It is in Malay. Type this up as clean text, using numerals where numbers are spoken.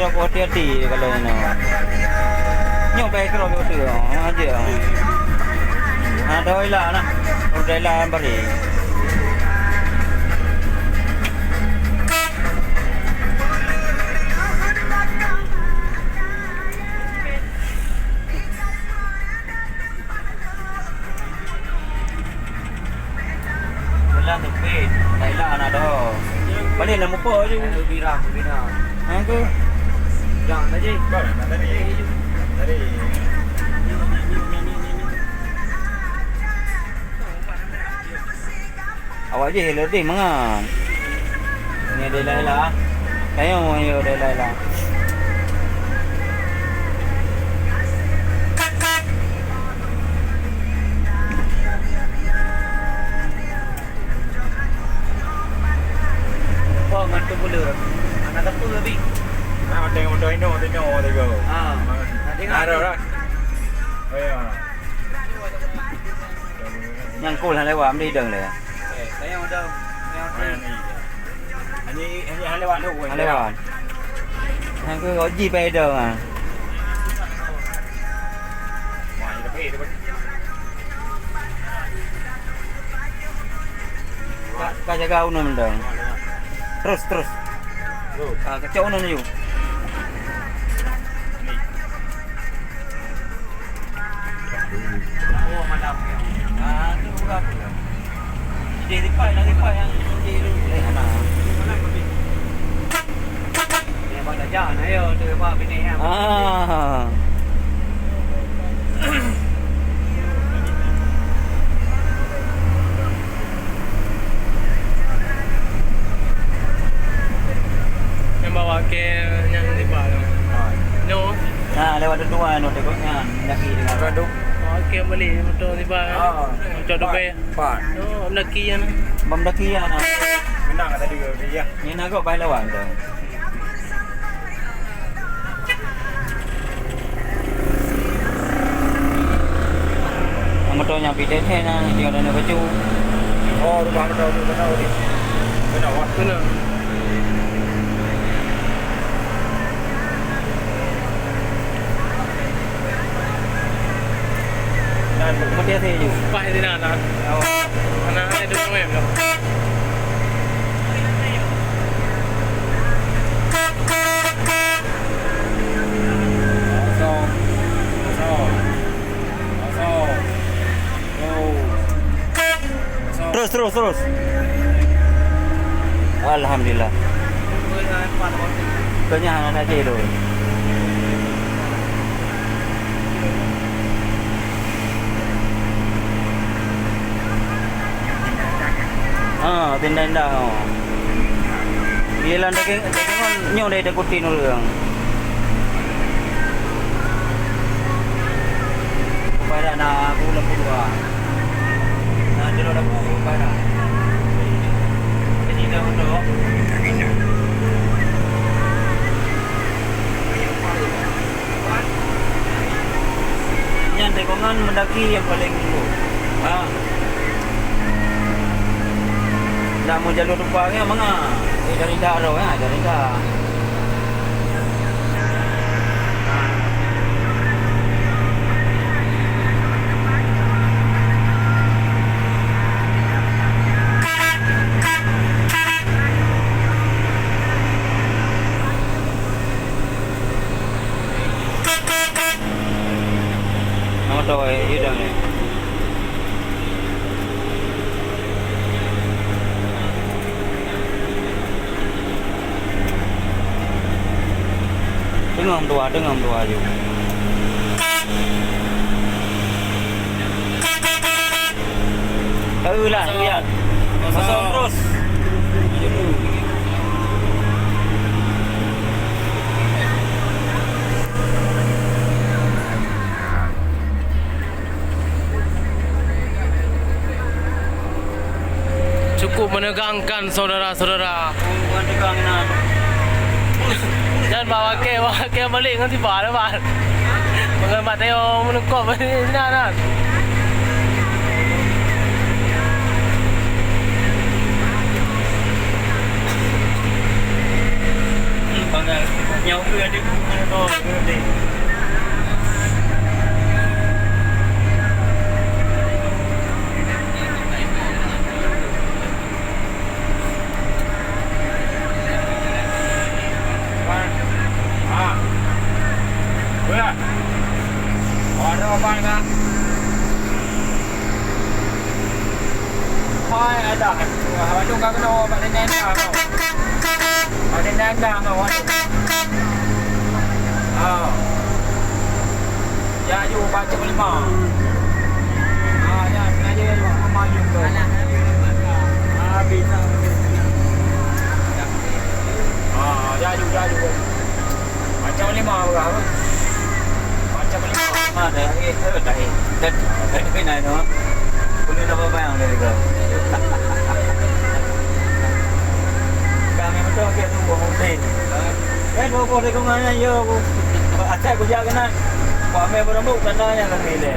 kira aku hati-hati kalau ini. Nyok baik kalau dia tu aja. Ada ilah nah. Udah ilah beri. Jalan tepi, tak ilah nak dah. Balik nak muka je. Bira. Aku Jangan aja. Tadi. awak je lebih mangan. Ni ada Laila. Ayo ada Laila. Oh, mantu boleh. Anak tak boleh lebih. Nah, tengok ini go. Ah, nanti Ada dah. Oh ya. Yang cool hal lewat đi đường này. Saya udah. Hanya lewat tu. Hal lewat. Yang cứ có gì về đường à. Mai tapi tu. Kau jaga unum đường. Terus. Ke chỗ nó nhiều. Oh, madam. Itu bukan. Jadi lipat yang jadi lu boleh ana. Dia pada jalan ayo tu apa bini ya. Yang bawa ke yang di bawah. No. Lewat dua no tengoknya laki dengan Produk. Okey beli motor di bawah. Motor dobe. Pak. Oh, laki ya. bom daki ya na. Menang tadi dia. Ni nak kau bai lewat tu. Motor yang pideh he na dia ada nak baju. Oh, rumah motor tu benar ni. Benar wah. Benar. Dan kemudian saya ju. Pak di mana? Anak ada dua mem dah. Terus. Alhamdulillah. Kanya anak je tu. Tindain dah. Dia lah daging nyo dai dakutin urang. Pada nak aku lembu dua. Nah, dia dah aku pada. Jadi dah untuk. Yang tekongan mendaki yang paling dulu. Nak mau jalur rupanya mana? Dari daro dari dah. Motor ini dah ni. Dengar dua je. Lah, lihat. Pasang terus. Cukup menegangkan saudara-saudara. Bukan tegang nak. Jangan bawa ke balik nanti balik bal. Mengemat ayo menukop ini nak. Bangga. nhau cười đi nó cười đi Thôi ai đợi ở trong các đồ bạn nên đàng rồi ở trên đàng đàng rồi yaอยู่บ้านจะไม่มาyaน่าจะอยู่ประมาณอยู่ตัวbisa yaอยู่macam 5 berapa macam 5 mà để cái ở đây đất cái này nó cũng như nó bao vàng đây rồi càng ngày cho kia tung của không tiền cái cô thì không nói nhiều à chạy của gia cái này quả mẹ vào đống đục lần này là gì để